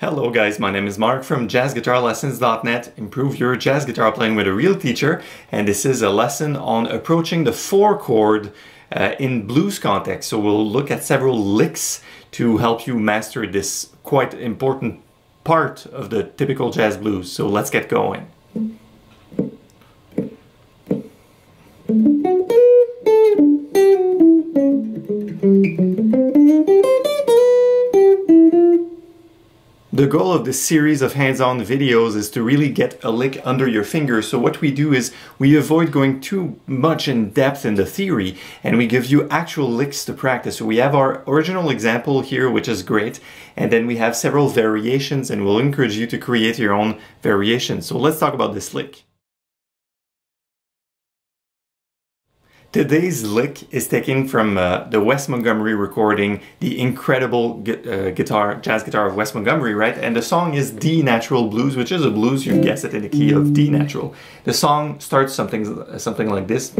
Hello guys, my name is Marc from jazzguitarlessons.net. Improve your jazz guitar playing with a real teacher, and this is a lesson on approaching the 4 chord in blues context. So we'll look at several licks to help you master this quite important part of the typical jazz blues. So let's get going. The goal of this series of hands-on videos is to really get a lick under your fingers. So what we do is we avoid going too much in depth in the theory, and we give you actual licks to practice. So we have our original example here, which is great, and then we have several variations, and we'll encourage you to create your own variations. So let's talk about this lick. Today's lick is taken from the Wes Montgomery recording, the incredible jazz guitar of Wes Montgomery, right? And the song is D natural blues, which is a blues, you guess it, in the key of D natural. The song starts something like this,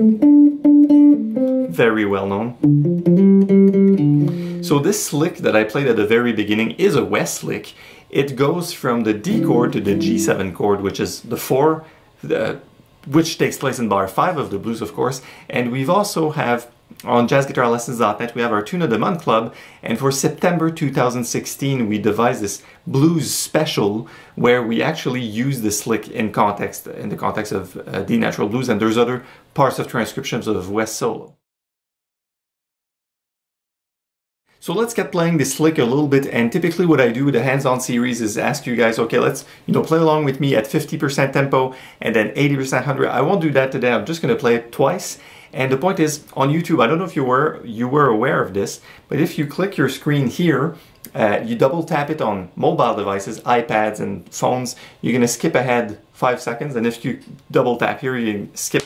very well known. So this lick that I played at the very beginning is a Wes lick. It goes from the D chord to the G7 chord, which is the 4, which takes place in bar 5 of the blues, of course. And we've also have, on jazzguitarlessons.net, we have our Tune of the Month Club, and for September 2016 we devised this blues special where we actually use this lick in the context of D natural blues, and there's other parts of transcriptions of Wes solo. So let's get playing this lick a little bit, and typically what I do with the hands-on series is ask you guys, okay, let's play along with me at 50% tempo and then 80%, 100. I won't do that today, I'm just going to play it twice. And the point is, on YouTube, I don't know if you were aware of this, but if you click your screen here, you double tap it on mobile devices, iPads and phones, you're going to skip ahead 5 seconds, and if you double tap here, you can skip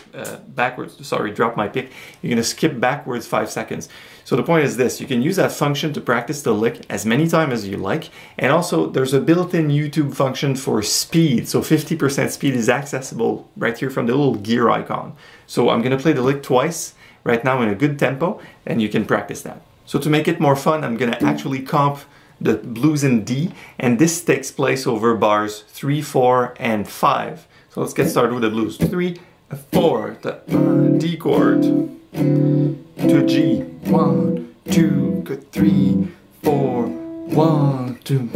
backwards. Sorry, drop my pick. You're going to skip backwards 5 seconds. So the point is this, you can use that function to practice the lick as many times as you like, and also there's a built-in YouTube function for speed, so 50% speed is accessible right here from the little gear icon. So I'm going to play the lick twice right now in a good tempo, and you can practice that. So to make it more fun, I'm going to actually comp the blues in D, and this takes place over bars 3, 4, and 5. So let's get started with the blues. 3, 4, the D chord to G. 1, 2, good, 3, 4, 1, 2.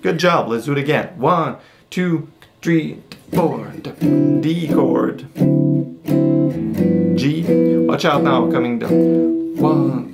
Good job, let's do it again. 1, 2, 3, 4, D chord. G, watch out now, coming down. 1.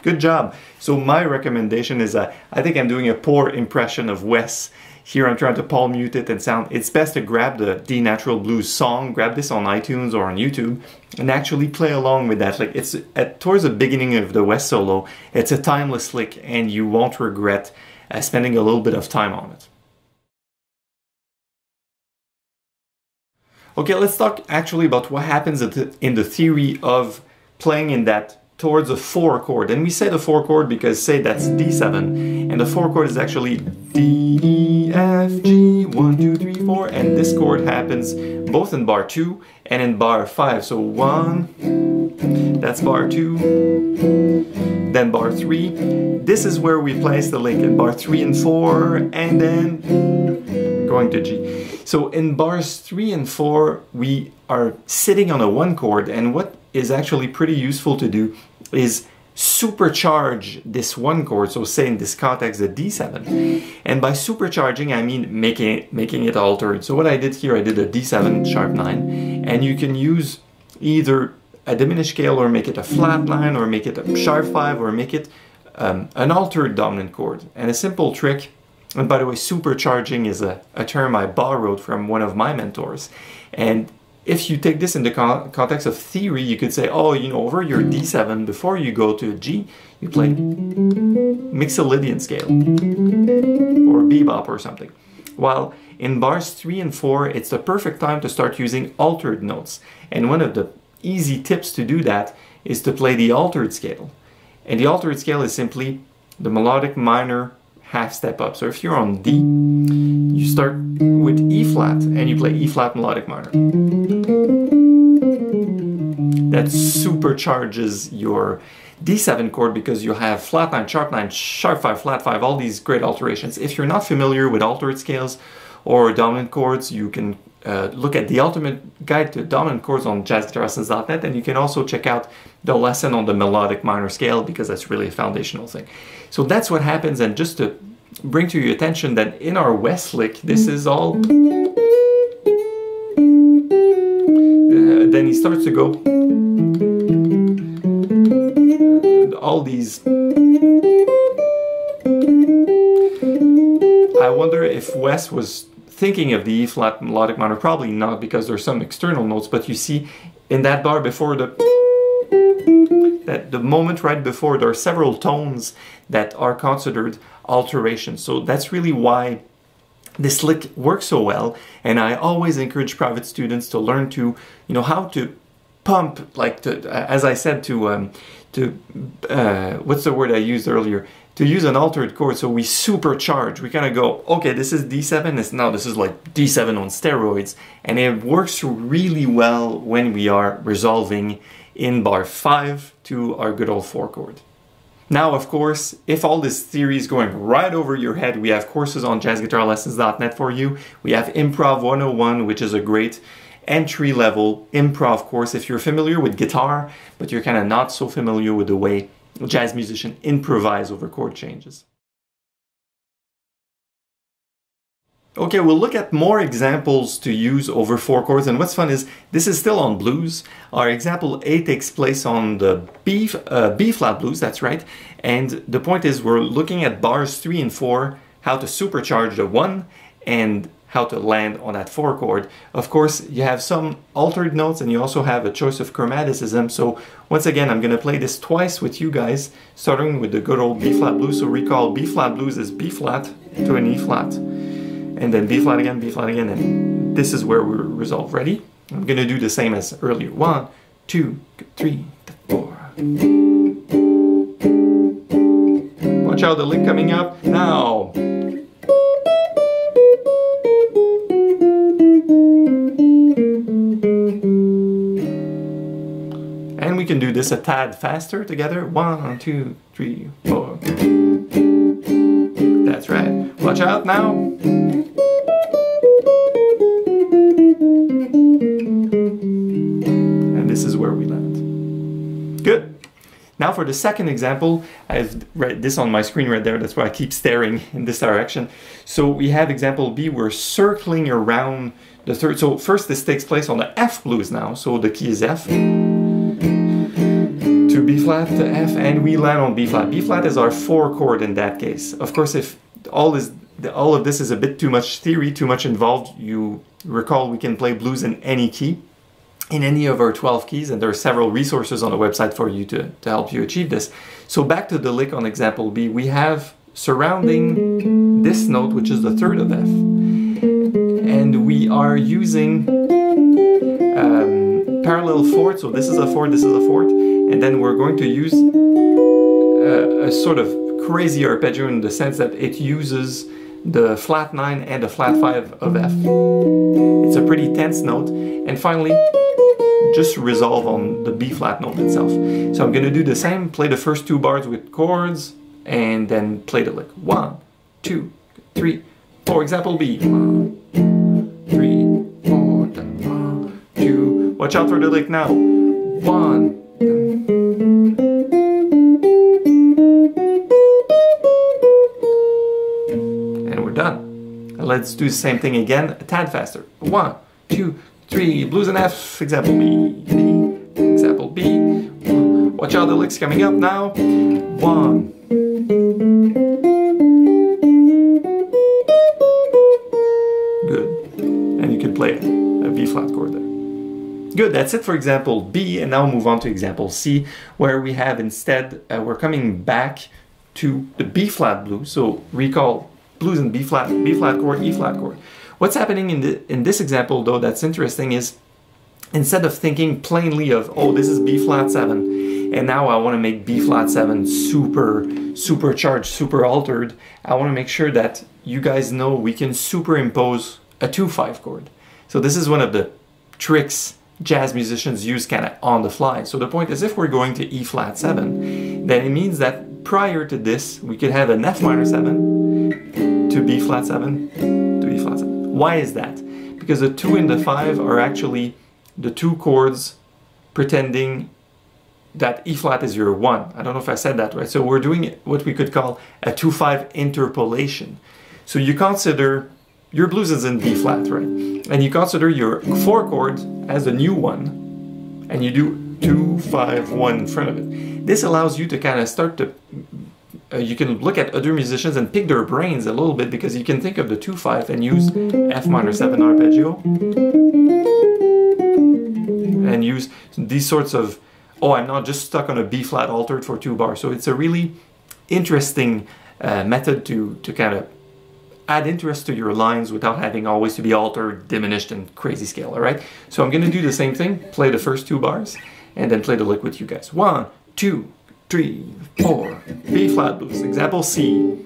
Good job. So my recommendation is I think I'm doing a poor impression of Wes. Here I'm trying to palm mute it and sound. It's best to grab the D natural blues song, grab this on iTunes or on YouTube, and actually play along with that. Like it's towards the beginning of the Wes solo. It's a timeless lick, and you won't regret spending a little bit of time on it. Okay, let's talk actually about what happens in the theory of playing in that towards a 4 chord. And we say the 4 chord because, say, that's D7, and the 4 chord is actually D, E, F, G, 1, 2, 3, 4, and this chord happens both in bar 2 and in bar 5. So 1, that's bar 2, then bar 3. This is where we place the lick in bar 3 and 4, and then going to G. So in bars 3 and 4, we are sitting on a 1 chord, and what is actually pretty useful to do is supercharge this 1 chord, so say in this context the D7. And by supercharging I mean making it altered. So what I did here, I did a D7 sharp 9, and you can use either a diminished scale or make it a flat 9 or make it a sharp 5 or make it an altered dominant chord. And a simple trick, and by the way, supercharging is a term I borrowed from one of my mentors, and if you take this in the context of theory, you could say, oh, over your D7, before you go to G, you play Mixolydian scale, or bebop or something. While in bars 3 and 4, it's the perfect time to start using altered notes. And one of the easy tips to do that is to play the altered scale. And the altered scale is simply the melodic minor half step up. So if you're on D, you start with E flat and you play E flat melodic minor. That supercharges your D7 chord because you have flat 9, sharp 5, flat 5, all these great alterations. If you're not familiar with altered scales or dominant chords, you can look at the ultimate guide to dominant chords on jazzguitarlessons.net, and you can also check out the lesson on the melodic minor scale because that's really a foundational thing. So that's what happens, and just to bring to your attention that in our West lick, this is all... then he starts to go... all these... I wonder if Wes was thinking of the E flat melodic minor. Probably not, because there's some external notes, but you see in that bar before the moment right before, there are several tones that are considered alterations. So that's really why this lick works so well, and I always encourage private students to learn to, you know, how to pump, like to, as I said, to what's the word I used earlier? To use an altered chord, so we supercharge. We kind of go, okay, this is D7, this is like D7 on steroids, and it works really well when we are resolving in bar 5 to our good old 4 chord. Now, of course, if all this theory is going right over your head, we have courses on jazzguitarlessons.net for you. We have Improv 101, which is a great entry-level improv course if you're familiar with guitar, but you're kind of not so familiar with the way jazz musicians improvise over chord changes. Okay, we'll look at more examples to use over 4 chords, and what's fun is this is still on blues. Our example A takes place on the B flat blues, that's right, and the point is we're looking at bars 3 and 4, how to supercharge the 1, and how to land on that 4 chord. Of course, you have some altered notes and you also have a choice of chromaticism. So once again, I'm going to play this twice with you guys, starting with the good old B flat blues. So recall, B flat blues is B flat to an E flat, and then B flat again, and this is where we resolve. Ready? I'm going to do the same as earlier. 1, 2, 3, 4. Watch out, the lick coming up. Now. And we can do this a tad faster together. 1, 2, 3, 4. That's right. Watch out now. And this is where we land. Good. Now for the second example, I've read this on my screen right there. That's why I keep staring in this direction. So we have example B. We're circling around the third. So first this takes place on the F blues now. So the key is F. To B flat to F, and we land on B flat. B flat is our 4 chord in that case. Of course, if all of this is a bit too much theory, too much involved, you recall we can play blues in any key, in any of our 12 keys, and there are several resources on the website for you to help you achieve this. So back to the lick on example B, we have surrounding this note, which is the 3rd of F, and we are using parallel fourth, so this is a fourth, this is a fourth, and then we're going to use a sort of crazy arpeggio in the sense that it uses the flat 9 and the flat 5 of F. It's a pretty tense note, and finally just resolve on the B flat note itself. So I'm going to do the same, play the first 2 bars with chords, and then play the lick. 1, 2, 3, 4. Example B. 1, 3, 4, 1, 2. Watch out for the lick now. 1. And we're done. Let's do the same thing again, a tad faster. 1, 2, 3. Blues and F. Example B. B. Example B. Watch out, the lick's coming up now. 1. Good. And you can play a B flat chord there. Good, that's it for example B, and now we'll move on to example C, where we have instead, we're coming back to the B flat blues. So recall blues in B flat chord, E flat chord. What's happening in this example though that's interesting is, instead of thinking plainly of, oh, this is B flat 7, and now I want to make B flat 7 supercharged, super altered, I want to make sure that you guys know we can superimpose a 2-5 chord. So this is one of the tricks jazz musicians use kind of on the fly. So the point is, if we're going to E flat 7, then it means that prior to this, we could have an F minor 7 to B flat 7 to E flat 7. Why is that? Because the 2 and the 5 are actually the two chords pretending that E flat is your 1. I don't know if I said that right. So we're doing what we could call a 2-5 interpolation. So you consider your blues is in B flat, right? And you consider your 4 chord as a new one, and you do 2, 5, 1 in front of it. This allows you to kind of start to, you can look at other musicians and pick their brains a little bit, because you can think of the 2-5 and use F minor 7 arpeggio, and use these sorts of, oh, I'm not just stuck on a B flat altered for 2 bars. So it's a really interesting method to kind of add interest to your lines without having always to be altered, diminished, and crazy scale, all right? So I'm gonna do the same thing, play the first 2 bars, and then play the lick with you guys. 1, 2, 3, 4, B flat blues, example C.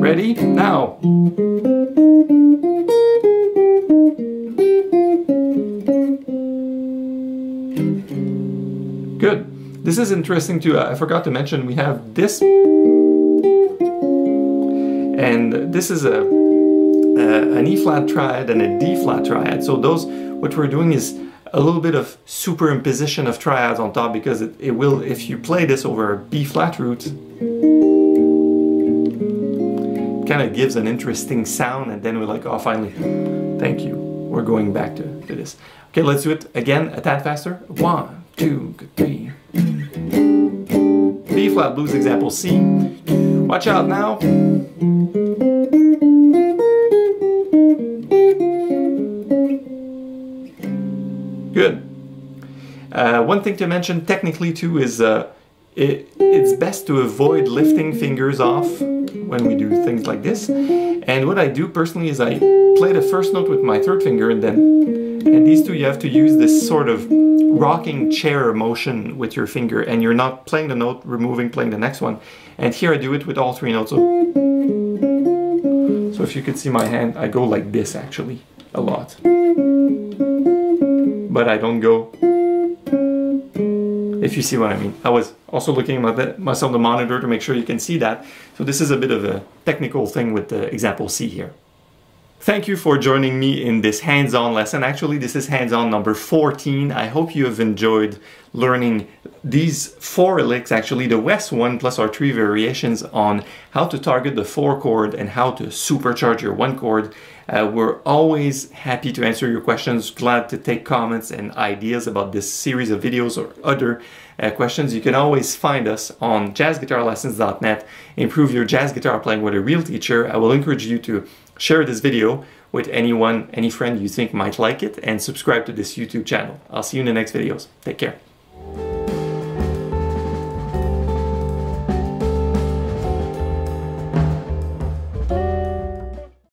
Ready? Now. Good. This is interesting too. I forgot to mention we have this, and this is an E flat triad and a D flat triad. So those, what we're doing is a little bit of superimposition of triads on top, because it will, if you play this over a B flat root, it kind of gives an interesting sound, and then we're like, oh, finally, thank you. We're going back to this. Okay, let's do it again a tad faster. 1, 2, 3. B flat blues, example C. Watch out now. Good. One thing to mention technically too is it's best to avoid lifting fingers off when we do things like this. And what I do personally is I play the first note with my 3rd finger, and these two you have to use this sort of rocking chair motion with your finger, and you're not playing the note, removing, playing the next one. And here I do it with all 3 notes. So if you could see my hand, I go like this actually a lot. But I don't go, if you see what I mean. I was also looking at myself on the monitor to make sure you can see that. So this is a bit of a technical thing with the example C here. Thank you for joining me in this hands-on lesson. Actually, this is hands-on number 14. I hope you have enjoyed learning these 4 licks, actually the West one plus our 3 variations on how to target the 4 chord and how to supercharge your 1 chord. We're always happy to answer your questions, glad to take comments and ideas about this series of videos or other questions. You can always find us on jazzguitarlessons.net. Improve your jazz guitar playing with a real teacher. I will encourage you to share this video with anyone, any friend you think might like it, and subscribe to this YouTube channel. I'll see you in the next videos. Take care.